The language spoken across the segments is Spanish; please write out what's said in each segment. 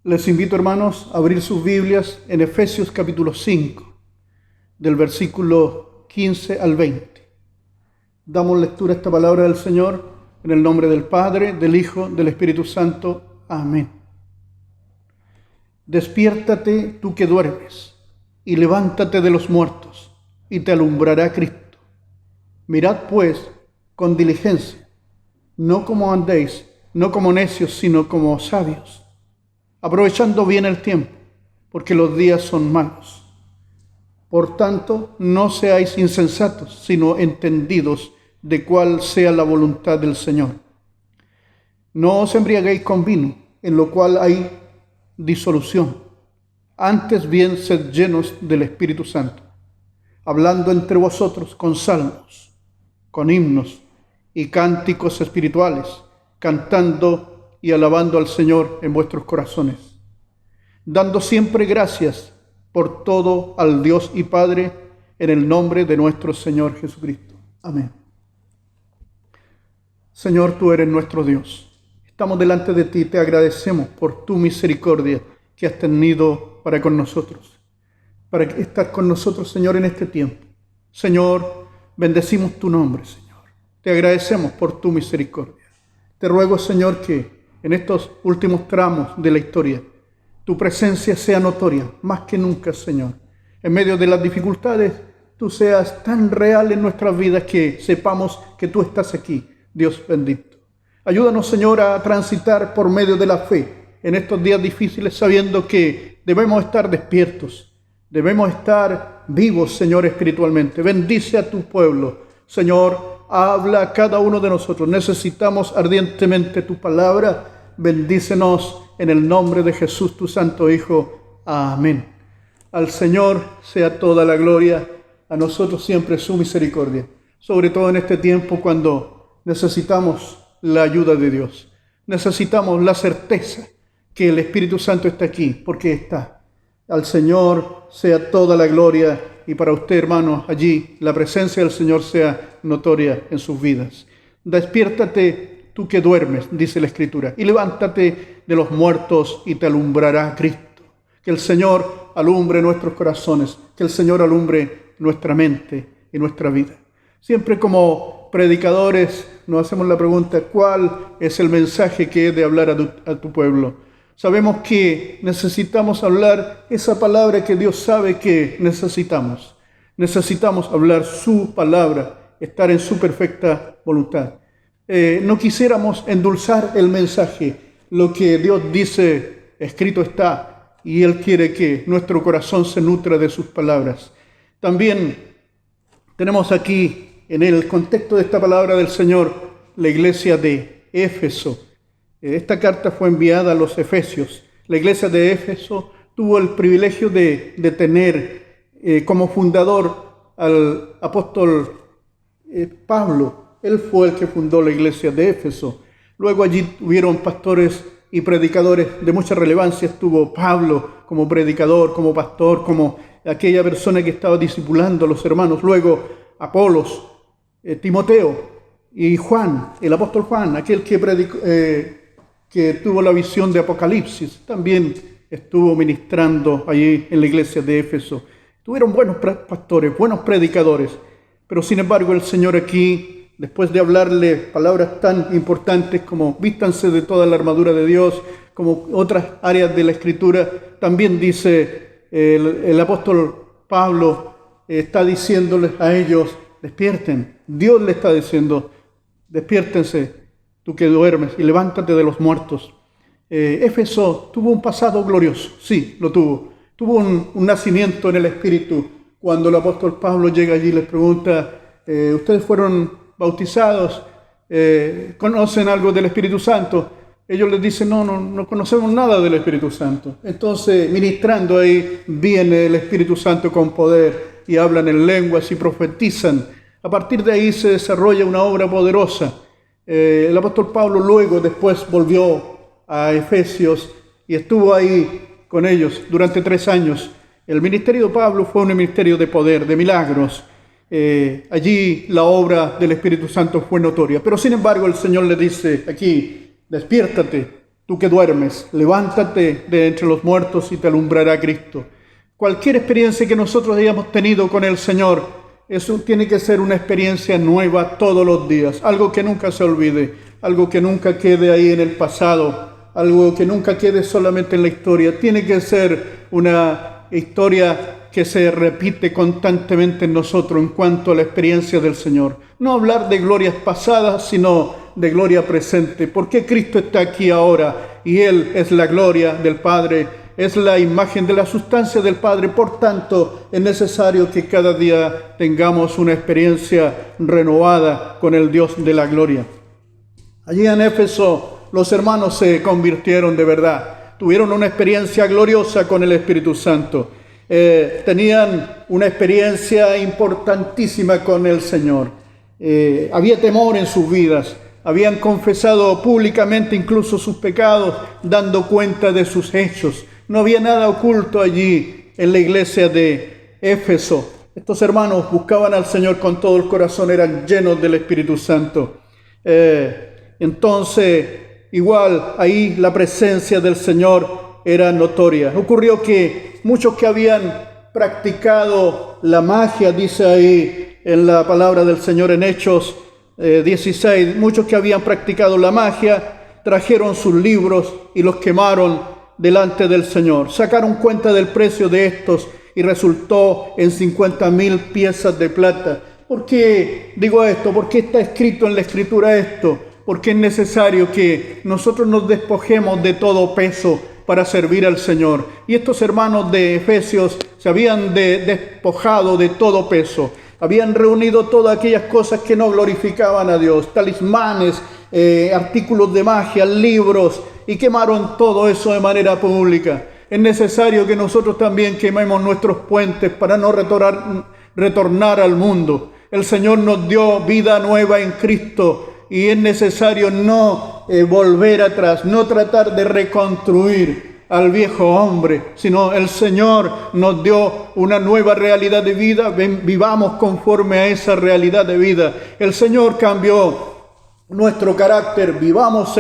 Les invito, hermanos, a abrir sus Biblias en Efesios capítulo 5, del versículo 15 al 20. Damos lectura a esta palabra del Señor en el nombre del Padre, del Hijo, del Espíritu Santo. Amén. Despiértate tú que duermes, y levántate de los muertos, y te alumbrará Cristo. Mirad pues con diligencia, no como andéis, no como necios, sino como sabios, aprovechando bien el tiempo, porque los días son malos. Por tanto, no seáis insensatos, sino entendidos de cuál sea la voluntad del Señor. No os embriaguéis con vino, en lo cual hay disolución. Antes bien, sed llenos del Espíritu Santo, hablando entre vosotros con salmos, con himnos y cánticos espirituales, cantando y alabando al Señor en vuestros corazones, dando siempre gracias por todo al Dios y Padre, en el nombre de nuestro Señor Jesucristo. Amén. Señor, tú eres nuestro Dios. Estamos delante de ti, te agradecemos por tu misericordia que has tenido para con nosotros, para estar con nosotros, Señor, en este tiempo. Señor, bendecimos tu nombre, Señor. Te agradecemos por tu misericordia. Te ruego, Señor, que en estos últimos tramos de la historia, tu presencia sea notoria, más que nunca, Señor. En medio de las dificultades, tú seas tan real en nuestras vidas que sepamos que tú estás aquí, Dios bendito. Ayúdanos, Señor, a transitar por medio de la fe en estos días difíciles, sabiendo que debemos estar despiertos, debemos estar vivos, Señor, espiritualmente. Bendice a tu pueblo, Señor, habla a cada uno de nosotros. Necesitamos ardientemente tu palabra. Bendícenos en el nombre de Jesús, tu santo Hijo. Amén. Al Señor sea toda la gloria, a nosotros siempre su misericordia, sobre todo en este tiempo cuando necesitamos la ayuda de Dios. Necesitamos la certeza que el Espíritu Santo está aquí, porque está. Al Señor sea toda la gloria, y para usted, hermano, allí la presencia del Señor sea notoria en sus vidas. Despiértate tú que duermes, dice la Escritura, y levántate de los muertos y te alumbrará Cristo. Que el Señor alumbre nuestros corazones, que el Señor alumbre nuestra mente y nuestra vida. Siempre como predicadores nos hacemos la pregunta, ¿cuál es el mensaje que he de hablar a tu pueblo? Sabemos que necesitamos hablar esa palabra que Dios sabe que necesitamos. Necesitamos hablar su palabra, estar en su perfecta voluntad. No quisiéramos endulzar el mensaje. Lo que Dios dice, escrito está, y Él quiere que nuestro corazón se nutra de sus palabras. También tenemos aquí, en el contexto de esta palabra del Señor, la iglesia de Éfeso. Esta carta fue enviada a los Efesios. La iglesia de Éfeso tuvo el privilegio de tener como fundador al apóstol Pablo. Él fue el que fundó la iglesia de Éfeso. Luego allí tuvieron pastores y predicadores de mucha relevancia. Estuvo Pablo como predicador, como pastor, como aquella persona que estaba discipulando a los hermanos. Luego Apolos, Timoteo y Juan, el apóstol Juan, aquel que predicó, que tuvo la visión de Apocalipsis, también estuvo ministrando allí en la iglesia de Éfeso. Tuvieron buenos pastores, buenos predicadores, pero sin embargo el Señor aquí, después de hablarle palabras tan importantes como vístanse de toda la armadura de Dios, como otras áreas de la Escritura, también dice el apóstol Pablo, está diciéndoles a ellos, despierten. Dios le está diciendo, despiértense, tú que duermes, y levántate de los muertos. Éfeso tuvo un pasado glorioso, sí, lo tuvo. Tuvo un nacimiento en el Espíritu. Cuando el apóstol Pablo llega allí y les pregunta, ¿ustedes fueron bautizados? ¿Conocen algo del Espíritu Santo? Ellos les dicen, no conocemos nada del Espíritu Santo. Entonces, ministrando ahí, viene el Espíritu Santo con poder y hablan en lenguas y profetizan. A partir de ahí se desarrolla una obra poderosa. El apóstol Pablo después volvió a Efesios y estuvo ahí con ellos durante 3 años. El ministerio de Pablo fue un ministerio de poder, de milagros. Allí la obra del Espíritu Santo fue notoria. Pero sin embargo el Señor le dice aquí, despiértate, tú que duermes, levántate de entre los muertos y te alumbrará Cristo. Cualquier experiencia que nosotros hayamos tenido con el Señor, eso tiene que ser una experiencia nueva todos los días, algo que nunca se olvide, algo que nunca quede ahí en el pasado, algo que nunca quede solamente en la historia. Tiene que ser una historia que se repite constantemente en nosotros en cuanto a la experiencia del Señor. No hablar de glorias pasadas, sino de gloria presente. Porque Cristo está aquí ahora y Él es la gloria del Padre, es la imagen de la sustancia del Padre. Por tanto, es necesario que cada día tengamos una experiencia renovada con el Dios de la gloria. Allí en Éfeso, los hermanos se convirtieron de verdad. Tuvieron una experiencia gloriosa con el Espíritu Santo. Tenían una experiencia importantísima con el Señor. Había temor en sus vidas. Habían confesado públicamente incluso sus pecados, dando cuenta de sus hechos. No había nada oculto allí en la iglesia de Éfeso. Estos hermanos buscaban al Señor con todo el corazón, eran llenos del Espíritu Santo. Entonces, igual ahí la presencia del Señor era notoria. Ocurrió que muchos que habían practicado la magia, dice ahí en la palabra del Señor en Hechos 16, muchos que habían practicado la magia trajeron sus libros y los quemaron delante del Señor. Sacaron cuenta del precio de estos y resultó en 50,000 piezas de plata. ¿Por qué digo esto? ¿Por qué está escrito en la Escritura esto? Porque es necesario que nosotros nos despojemos de todo peso para servir al Señor. Y estos hermanos de Efesios se habían despojado de todo peso. Habían reunido todas aquellas cosas que no glorificaban a Dios, talismanes, artículos de magia, libros, y quemaron todo eso de manera pública. Es necesario que nosotros también quememos nuestros puentes para no retornar al mundo. El Señor nos dio vida nueva en Cristo y es necesario no volver atrás, no tratar de reconstruir al viejo hombre, sino el Señor nos dio una nueva realidad de vida. Vivamos conforme a esa realidad de vida. El Señor cambió nuestro carácter, vivamos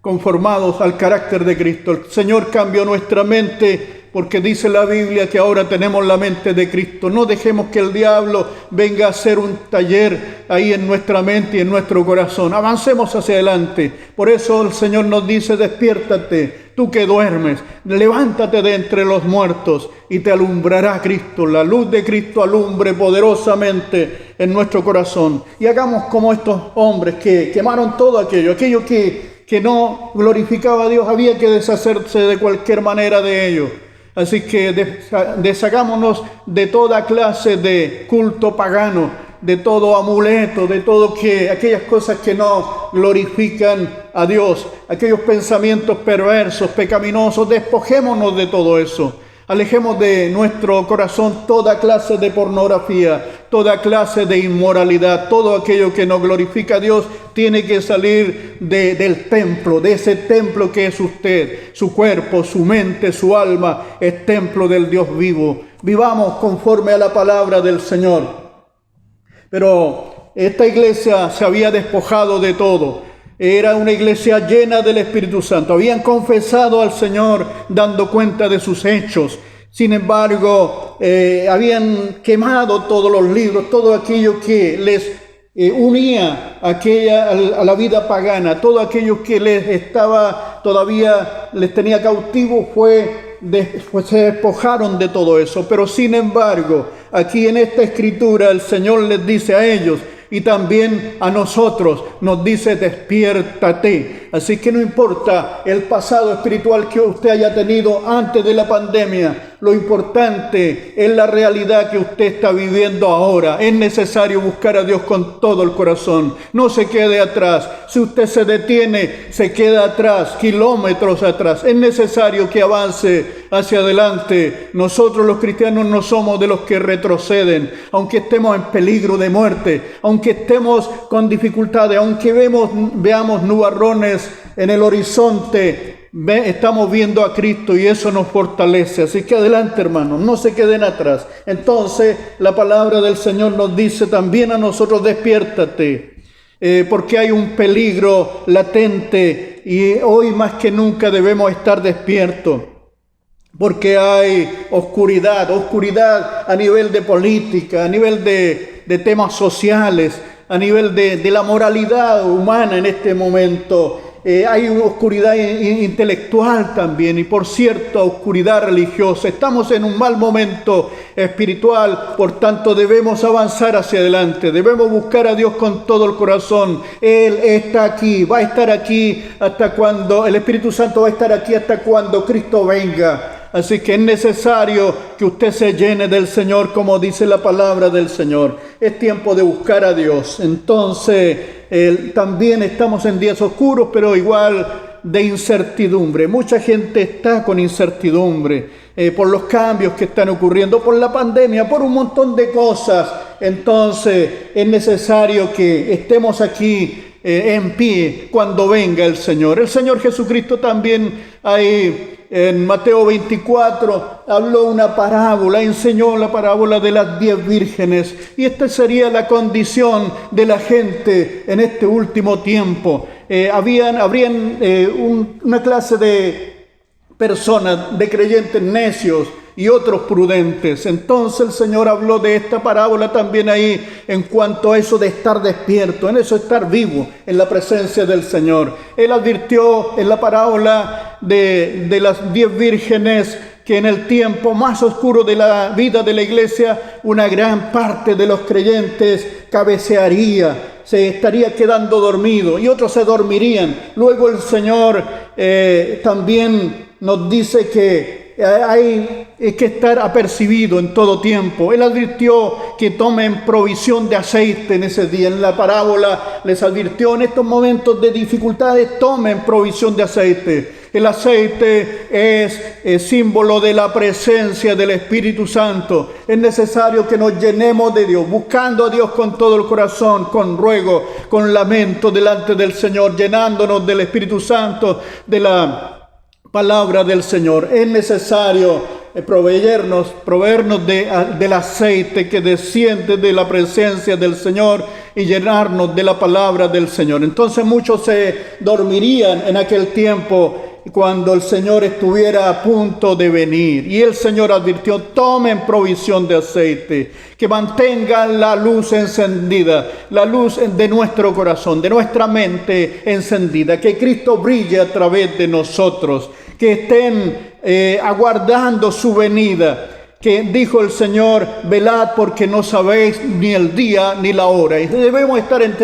conformados al carácter de Cristo. El Señor cambió nuestra mente, porque dice la Biblia que ahora tenemos la mente de Cristo. No dejemos que el diablo venga a hacer un taller ahí en nuestra mente y en nuestro corazón. Avancemos hacia adelante. Por eso el Señor nos dice: despiértate, tú que duermes, levántate de entre los muertos y te alumbrará Cristo. La luz de Cristo alumbre poderosamente en nuestro corazón. Y hagamos como estos hombres que quemaron todo aquello que no glorificaba a Dios. Había que deshacerse de cualquier manera de ello. Así que deshagámonos de toda clase de culto pagano, de todo amuleto, de todo aquellas cosas que no glorifican a Dios, aquellos pensamientos perversos, pecaminosos. Despojémonos de todo eso. Alejemos de nuestro corazón toda clase de pornografía, toda clase de inmoralidad. Todo aquello que no glorifica a Dios tiene que salir del templo, de ese templo que es usted. Su cuerpo, su mente, su alma es templo del Dios vivo. Vivamos conforme a la palabra del Señor. Pero esta iglesia se había despojado de todo. Era una iglesia llena del Espíritu Santo. Habían confesado al Señor dando cuenta de sus hechos. Sin embargo, habían quemado todos los libros, todo aquello que les unía a la vida pagana, todo aquello que les tenía cautivo, se despojaron de todo eso. Pero sin embargo, aquí en esta escritura el Señor les dice a ellos y también a nosotros, nos dice: despiértate. Así que no importa el pasado espiritual que usted haya tenido antes de la pandemia, lo importante es la realidad que usted está viviendo ahora. Es necesario buscar a Dios con todo el corazón. No se quede atrás. Si usted se detiene, se queda atrás, kilómetros atrás. Es necesario que avance hacia adelante. Nosotros los cristianos no somos de los que retroceden, aunque estemos en peligro de muerte, aunque estemos con dificultades, aunque veamos nubarrones en el horizonte. Estamos viendo a Cristo y eso nos fortalece. Así que adelante, hermanos, no se queden atrás. Entonces la palabra del Señor nos dice también a nosotros: despiértate, porque hay un peligro latente y hoy más que nunca debemos estar despiertos. Porque hay oscuridad a nivel de política, a nivel de temas sociales, a nivel de la moralidad humana en este momento. Hay oscuridad intelectual también y, por cierto, oscuridad religiosa. Estamos en un mal momento espiritual, por tanto debemos avanzar hacia adelante. Debemos buscar a Dios con todo el corazón. Él está aquí, va a estar aquí hasta cuando, el Espíritu Santo va a estar aquí hasta cuando Cristo venga. Así que es necesario que usted se llene del Señor, como dice la palabra del Señor. Es tiempo de buscar a Dios. Entonces, también estamos en días oscuros, pero igual de incertidumbre. Mucha gente está con incertidumbre por los cambios que están ocurriendo, por la pandemia, por un montón de cosas. Entonces, es necesario que estemos aquí en pie cuando venga el Señor. El Señor Jesucristo también ahí en Mateo 24 habló una parábola, enseñó la parábola de las 10 vírgenes, y esta sería la condición de la gente en este último tiempo. Habrían una clase de personas, de creyentes necios y otros prudentes. Entonces el Señor habló de esta parábola también ahí en cuanto a eso de estar despierto, en eso de estar vivo en la presencia del Señor. Él advirtió en la parábola de las 10 vírgenes que en el tiempo más oscuro de la vida de la iglesia, una gran parte de los creyentes cabecearía, se estaría quedando dormido y otros se dormirían. Luego el Señor también nos dice que hay que estar apercibido en todo tiempo. Él advirtió que tomen provisión de aceite en ese día. En la parábola les advirtió: en estos momentos de dificultades tomen provisión de aceite. El aceite es símbolo de la presencia del Espíritu Santo. Es necesario que nos llenemos de Dios, buscando a Dios con todo el corazón, con ruego, con lamento delante del Señor, llenándonos del Espíritu Santo, de la palabra del Señor. Es necesario proveernos del aceite que desciende de la presencia del Señor y llenarnos de la palabra del Señor. Entonces muchos se dormirían en aquel tiempo cuando el Señor estuviera a punto de venir. Y el Señor advirtió: tomen provisión de aceite, que mantengan la luz encendida, la luz de nuestro corazón, de nuestra mente encendida, que Cristo brille a través de nosotros, que estén aguardando su venida. Que dijo el Señor: velad, porque no sabéis ni el día ni la hora. Y debemos estar en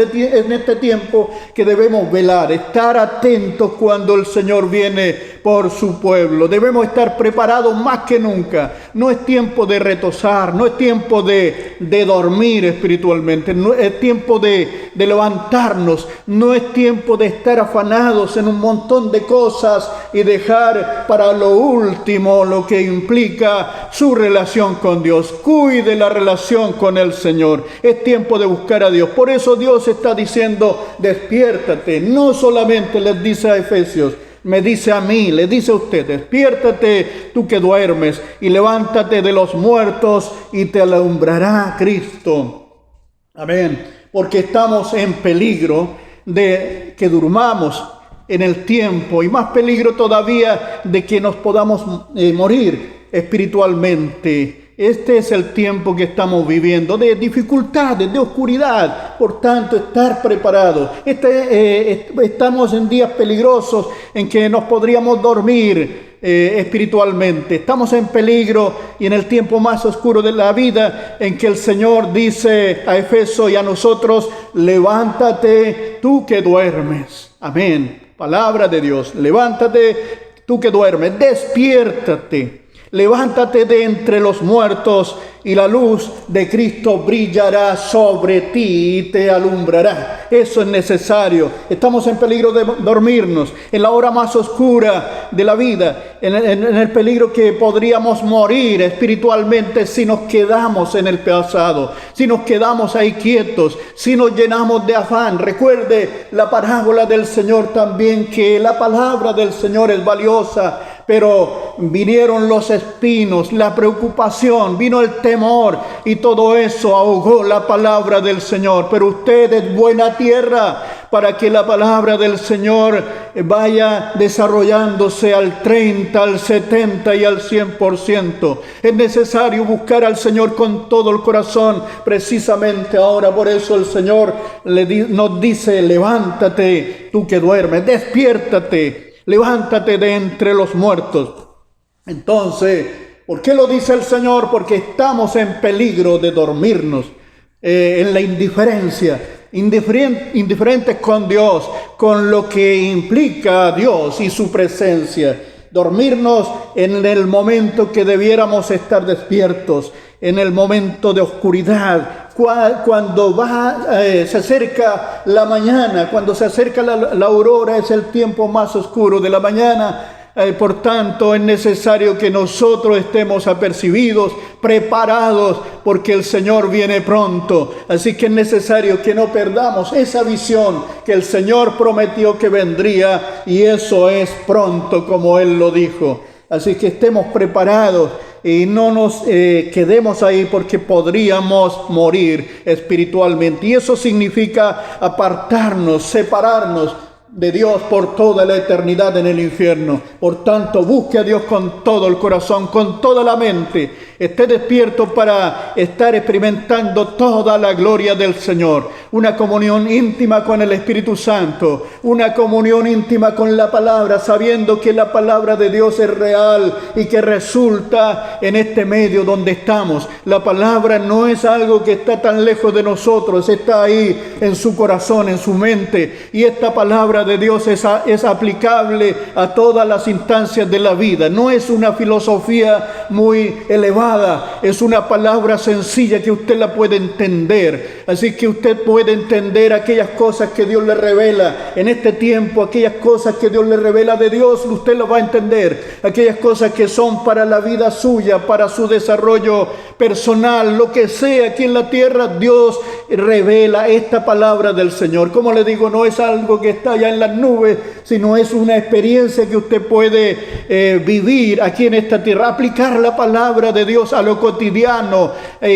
este tiempo que debemos velar, estar atentos cuando el Señor viene por su pueblo. Debemos estar preparados más que nunca. No es tiempo de retosar, no es tiempo de dormir espiritualmente, no es tiempo de levantarnos, no es tiempo de estar afanados en un montón de cosas y dejar para lo último lo que implica su relación con Dios. Cuide la relación con el Señor. Es tiempo de buscar a Dios. Por eso Dios está diciendo: despiértate. No solamente les dice a Efesios, me dice a mí, le dice a usted: despiértate tú que duermes y levántate de los muertos y te alumbrará Cristo. Amén. Porque estamos en peligro de que durmamos en el tiempo, y más peligro todavía de que nos podamos morir espiritualmente. Este es el tiempo que estamos viviendo, de dificultades, de oscuridad. Por tanto, estar preparados. Estamos en días peligrosos en que nos podríamos dormir espiritualmente. Estamos en peligro y en el tiempo más oscuro de la vida, en que el Señor dice a Efeso y a nosotros: levántate tú que duermes. Amén. Palabra de Dios. Levántate tú que duermes, despiértate. Levántate de entre los muertos y la luz de Cristo brillará sobre ti y te alumbrará. Eso es necesario. Estamos en peligro de dormirnos, en la hora más oscura de la vida, en el peligro que podríamos morir espiritualmente si nos quedamos en el pasado, si nos quedamos ahí quietos, si nos llenamos de afán. Recuerde la parábola del Señor también, que la palabra del Señor es valiosa, pero vinieron los espinos, la preocupación, vino el temor, y todo eso ahogó la palabra del Señor. Pero usted es buena tierra, para que la palabra del Señor vaya desarrollándose al 30, al 70 y al 100%. Es necesario buscar al Señor con todo el corazón, precisamente ahora. Por eso el Señor nos dice: levántate, tú que duermes, despiértate, levántate de entre los muertos. Entonces, ¿por qué lo dice el Señor? Porque estamos en peligro de dormirnos en la indiferencia, indiferentes con Dios, con lo que implica Dios y su presencia. Dormirnos en el momento que debiéramos estar despiertos, en el momento de oscuridad, cuando se acerca la mañana, cuando se acerca la aurora, es el tiempo más oscuro de la mañana. Por tanto, es necesario que nosotros estemos apercibidos, preparados, porque el Señor viene pronto. Así que es necesario que no perdamos esa visión que el Señor prometió que vendría, y eso es pronto, como Él lo dijo. Así que estemos preparados y no nos quedemos ahí, porque podríamos morir espiritualmente. Y eso significa apartarnos, separarnos de Dios por toda la eternidad en el infierno. Por tanto, busque a Dios con todo el corazón, con toda la mente. Esté despierto para estar experimentando toda la gloria del Señor. Una comunión íntima con el Espíritu Santo, una comunión íntima con la palabra, sabiendo que la palabra de Dios es real y que resulta en este medio donde estamos. La palabra no es algo que está tan lejos de nosotros, está ahí en su corazón, en su mente, y esta palabra de Dios es aplicable a todas las instancias de la vida. No es una filosofía muy elevada, es una palabra sencilla que usted la puede entender. Así que usted puede entender aquellas cosas que Dios le revela en este tiempo, aquellas cosas que Dios le revela de Dios, usted lo va a entender. Aquellas cosas que son para la vida suya, para su desarrollo personal, lo que sea aquí en la tierra, Dios revela esta palabra del Señor. Como le digo, no es algo que está allá en las nubes, sino es una experiencia que usted puede vivir aquí en esta tierra, aplicar la palabra de Dios a lo cotidiano.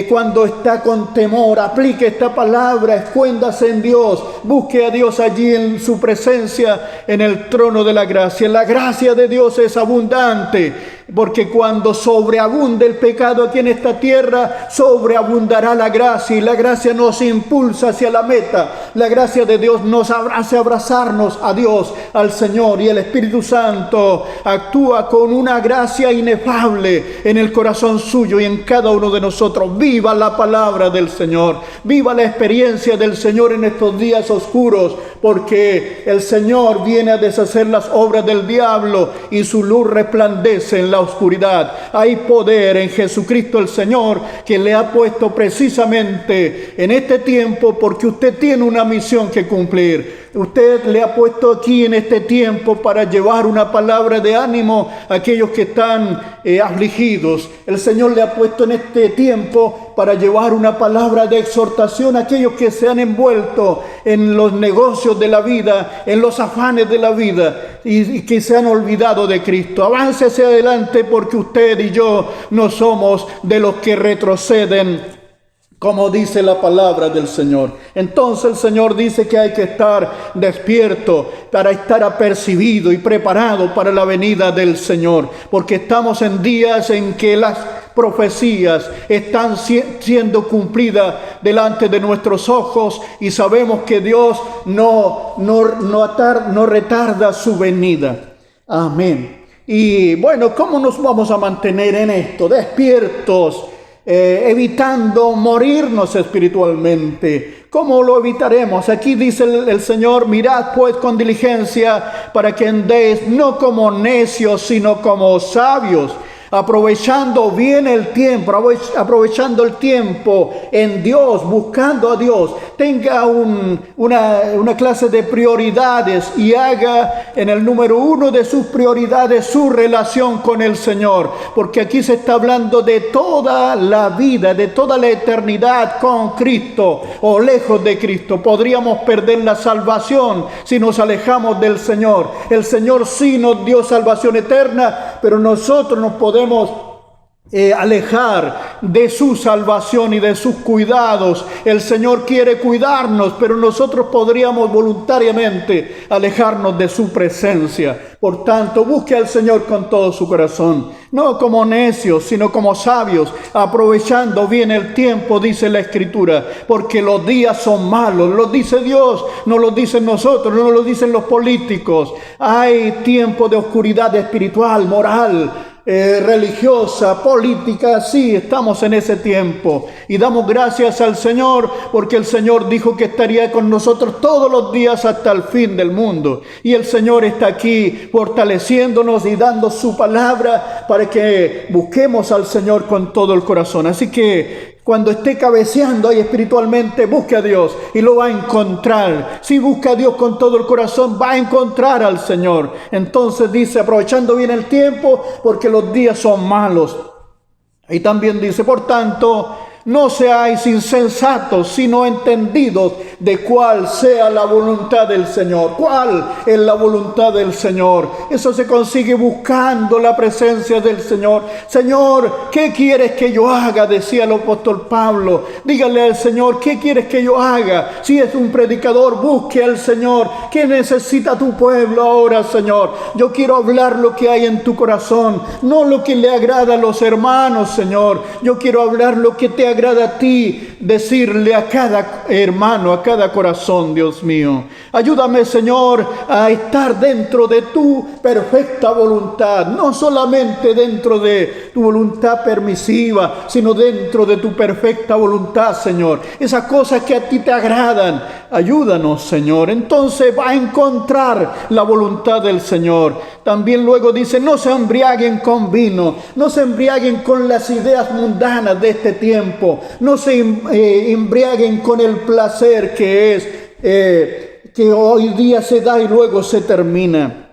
Cuando está con temor, aplique esta palabra, escuéndase en Dios, busque a Dios allí en su presencia, en el trono de la gracia. La gracia de Dios es abundante, porque cuando sobreabunde el pecado aquí en esta tierra, sobreabundará la gracia, y la gracia nos impulsa hacia la meta. La gracia de Dios nos hace abrazarnos a Dios, al Señor, y el Espíritu Santo actúa con una gracia inefable en el corazón suyo y en cada uno de nosotros. Viva la palabra del Señor, viva la experiencia del Señor en estos días oscuros, porque el Señor viene a deshacer las obras del diablo y su luz resplandece en la oscuridad. Hay poder en Jesucristo el Señor, que le ha puesto precisamente en este tiempo, porque usted tiene una misión que cumplir. Usted le ha puesto aquí en este tiempo para llevar una palabra de ánimo a aquellos que están afligidos. El Señor le ha puesto en este tiempo para llevar una palabra de exhortación a aquellos que se han envuelto en los negocios de la vida, en los afanes de la vida, y que se han olvidado de Cristo. Avance hacia adelante, porque usted y yo no somos de los que retroceden, como dice la palabra del Señor. Entonces el Señor dice que hay que estar despierto para estar apercibido y preparado para la venida del Señor, porque estamos en días en que las profecías están siendo cumplidas delante de nuestros ojos, y sabemos que Dios no retarda su venida. Amén. Y bueno, ¿cómo nos vamos a mantener en esto? Despiertos, evitando morirnos espiritualmente. ¿Cómo lo evitaremos? Aquí dice el Señor: mirad pues con diligencia para que andéis no como necios, sino como sabios, aprovechando bien el tiempo, aprovechando el tiempo en Dios, buscando a Dios. Tenga una clase de prioridades y haga en el número 1 de sus prioridades su relación con el Señor, porque aquí se está hablando de toda la vida, de toda la eternidad con Cristo o lejos de Cristo. Podríamos perder la salvación si nos alejamos del Señor. El Señor sí nos dio salvación eterna, pero nosotros nos podemos alejar de su salvación y de sus cuidados. El Señor quiere cuidarnos, pero nosotros podríamos voluntariamente alejarnos de su presencia. Por tanto, busque al Señor con todo su corazón, no como necios, sino como sabios, aprovechando bien el tiempo, dice la Escritura, porque los días son malos. Lo dice Dios, no lo dicen nosotros, no lo dicen los políticos. Hay tiempo de oscuridad espiritual, moral, religiosa, política. Sí, estamos en ese tiempo y damos gracias al Señor porque el Señor dijo que estaría con nosotros todos los días hasta el fin del mundo, y el Señor está aquí fortaleciéndonos y dando su palabra para que busquemos al Señor con todo el corazón. Así que cuando esté cabeceando ahí espiritualmente, busque a Dios y lo va a encontrar. Si busca a Dios con todo el corazón, va a encontrar al Señor. Entonces dice, aprovechando bien el tiempo, porque los días son malos. Y también dice, por tanto, no seáis insensatos, sino entendidos de cuál sea la voluntad del Señor. ¿Cuál es la voluntad del Señor? Eso se consigue buscando la presencia del Señor. Señor, ¿qué quieres que yo haga? Decía el apóstol Pablo. Dígale al Señor, ¿qué quieres que yo haga? Si es un predicador, busque al Señor. ¿Qué necesita tu pueblo ahora, Señor? Yo quiero hablar lo que hay en tu corazón, no lo que le agrada a los hermanos, Señor. Yo quiero hablar lo que te agrada a ti, decirle a cada hermano, a cada corazón, Dios mío. Ayúdame, Señor, a estar dentro de tu perfecta voluntad, no solamente dentro de tu voluntad permisiva, sino dentro de tu perfecta voluntad, Señor. Esas cosas que a ti te agradan, ayúdanos, Señor. Entonces va a encontrar la voluntad del Señor. También luego dice, no se embriaguen con vino, no se embriaguen con las ideas mundanas de este tiempo, no se embriaguen con el placer que es, que hoy día se da y luego se termina.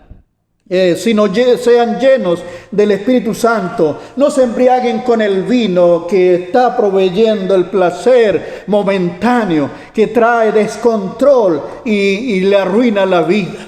Sino sean llenos del Espíritu Santo. No se embriaguen con el vino que está proveyendo el placer momentáneo, que trae descontrol y le arruina la vida.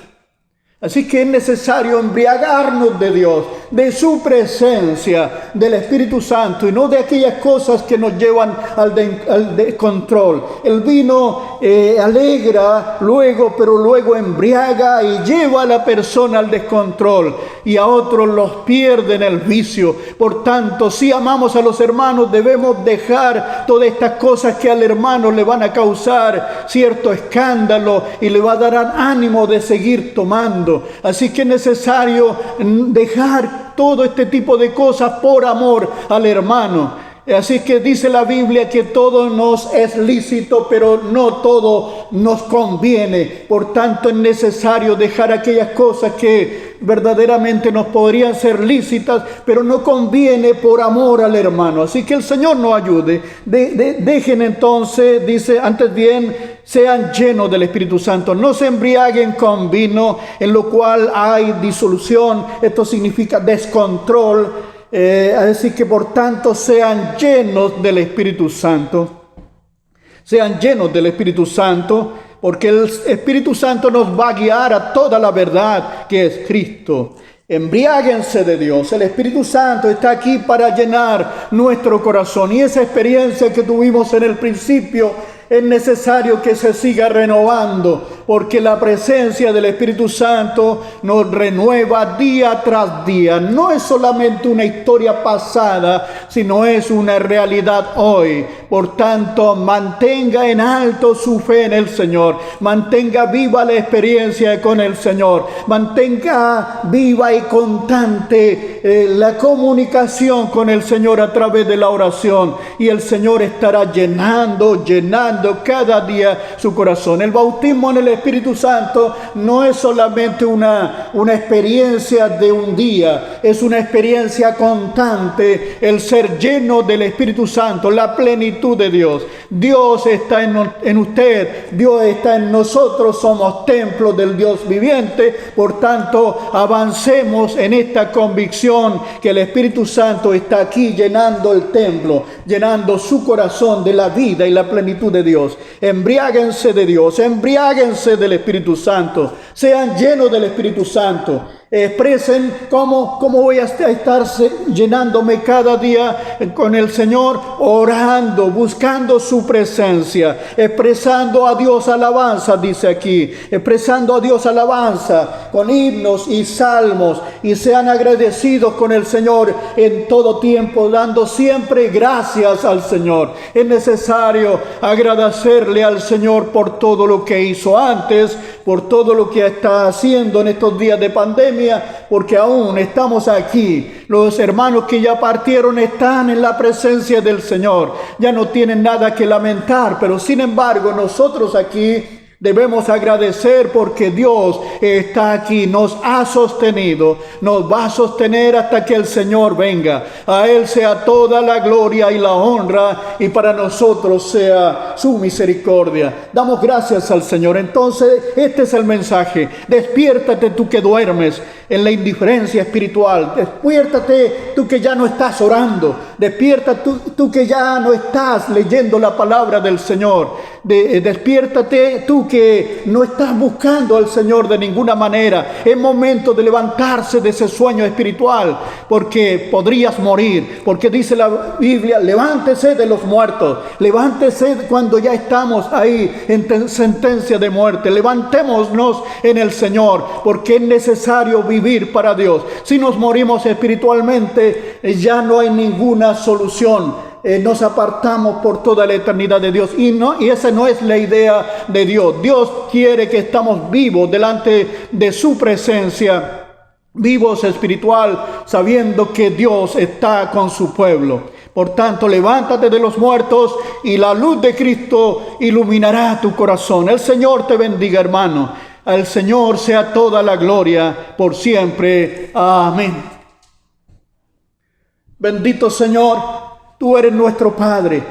Así que es necesario embriagarnos de Dios, de su presencia, del Espíritu Santo, y no de aquellas cosas que nos llevan al descontrol. El vino alegra luego, pero luego embriaga y lleva a la persona al descontrol, y a otros los pierde en el vicio. Por tanto, si amamos a los hermanos, debemos dejar todas estas cosas que al hermano le van a causar cierto escándalo y le va a dar ánimo de seguir tomando. Así que es necesario dejar todo este tipo de cosas por amor al hermano. Así que dice la Biblia que todo nos es lícito, pero no todo nos conviene. Por tanto, es necesario dejar aquellas cosas que verdaderamente nos podrían ser lícitas, pero no conviene por amor al hermano. Así que el Señor nos ayude. Dejen entonces, dice, antes bien, sean llenos del Espíritu Santo. No se embriaguen con vino, en lo cual hay disolución. Esto significa descontrol. Así que por tanto sean llenos del Espíritu Santo. Sean llenos del Espíritu Santo, porque el Espíritu Santo nos va a guiar a toda la verdad que es Cristo. Embriáguense de Dios. El Espíritu Santo está aquí para llenar nuestro corazón. Y esa experiencia que tuvimos en el principio es necesario que se siga renovando, porque la presencia del Espíritu Santo nos renueva día tras día. No es solamente una historia pasada, sino es una realidad hoy. Por tanto, mantenga en alto su fe en el Señor. Mantenga viva la experiencia con el Señor. Mantenga viva y constante la comunicación con el Señor a través de la oración. Y el Señor estará llenando cada día su corazón. El bautismo en el Espíritu Santo no es solamente una experiencia de un día, es una experiencia constante, el ser lleno del Espíritu Santo, la plenitud de Dios. Dios está en usted, Dios está en nosotros, somos templos del Dios viviente. Por tanto, avancemos en esta convicción que el Espíritu Santo está aquí llenando el templo, llenando su corazón de la vida y la plenitud de Dios. Embriáguense de Dios, embriáguense del Espíritu Santo, sean llenos del Espíritu Santo. Expresen cómo voy a estar llenándome cada día con el Señor, orando, buscando su presencia, expresando a Dios alabanza, dice aquí, expresando a Dios alabanza con himnos y salmos, y sean agradecidos con el Señor en todo tiempo, dando siempre gracias al Señor. Es necesario agradecerle al Señor por todo lo que hizo antes, por todo lo que está haciendo en estos días de pandemia, porque aún estamos aquí. Los hermanos que ya partieron están en la presencia del Señor, ya no tienen nada que lamentar, pero sin embargo nosotros aquí debemos agradecer porque Dios está aquí, nos ha sostenido, nos va a sostener hasta que el Señor venga. A Él sea toda la gloria y la honra, y para nosotros sea su misericordia. Damos gracias al Señor. Entonces, este es el mensaje. Despiértate tú que duermes en la indiferencia espiritual. Despiértate tú que ya no estás orando. Despierta tú que ya no estás leyendo la palabra del Señor. Despiértate tú que no estás buscando al Señor de ninguna manera. Es momento de levantarse de ese sueño espiritual, porque podrías morir, porque dice la Biblia: levántese de los muertos, levántese cuando ya estamos ahí en sentencia de muerte. Levantémonos en el Señor, porque es necesario vivir para Dios. Si nos morimos espiritualmente, ya no hay ninguna solución. Nos apartamos por toda la eternidad de Dios, y esa no es la idea de Dios. Dios quiere que estamos vivos delante de su presencia, vivos espiritual, sabiendo que Dios está con su pueblo. Por tanto, levántate de los muertos y la luz de Cristo iluminará tu corazón. El Señor te bendiga, hermano. Al Señor sea toda la gloria por siempre. Amén. Bendito Señor, tú eres nuestro Padre.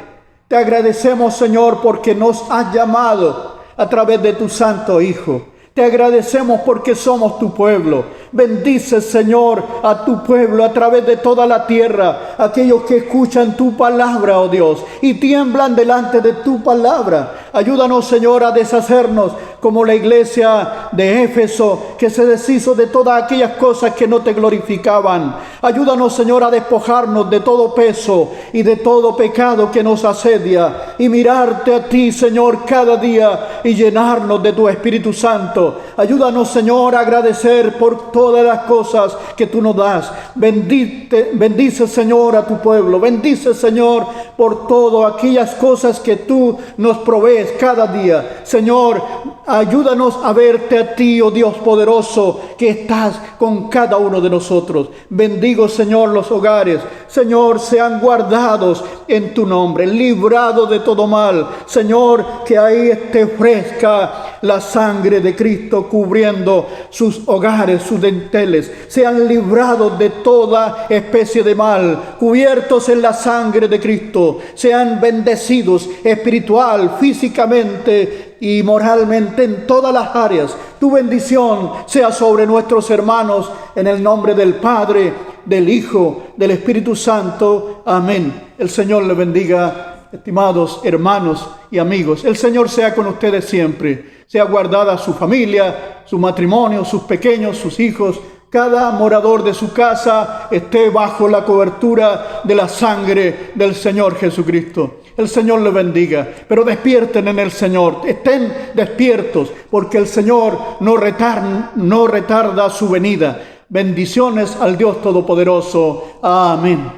Te agradecemos, Señor, porque nos has llamado a través de tu Santo Hijo. Te agradecemos porque somos tu pueblo. Bendice, Señor, a tu pueblo a través de toda la tierra, aquellos que escuchan tu palabra, oh Dios, y tiemblan delante de tu palabra. Ayúdanos, Señor, a deshacernos como la iglesia de Éfeso, que se deshizo de todas aquellas cosas que no te glorificaban. Ayúdanos, Señor, a despojarnos de todo peso y de todo pecado que nos asedia, y mirarte a ti, Señor, cada día, y llenarnos de tu Espíritu Santo. Ayúdanos, Señor, a agradecer por todas las cosas que tú nos das. Bendice, Señor, a tu pueblo. Bendice, Señor, por todas aquellas cosas que tú nos provees cada día. Señor, ayúdanos a verte a ti, oh Dios poderoso, que estás con cada uno de nosotros. Bendigo, Señor, los hogares. Señor, sean guardados en tu nombre, librados de todo mal. Señor, que ahí esté fresca la sangre de Cristo cubriendo sus hogares, sus dinteles. Sean librados de toda especie de mal, cubiertos en la sangre de Cristo. Sean bendecidos espiritual, físicamente y moralmente en todas las áreas. Tu bendición sea sobre nuestros hermanos, en el nombre del Padre, del Hijo, del Espíritu Santo. Amén. El Señor le bendiga, estimados hermanos y amigos. El Señor sea con ustedes siempre. Sea guardada su familia, su matrimonio, sus pequeños, sus hijos. Cada morador de su casa esté bajo la cobertura de la sangre del Señor Jesucristo. El Señor le bendiga, pero despierten en el Señor, estén despiertos, porque el Señor no retarda su venida. Bendiciones al Dios Todopoderoso. Amén.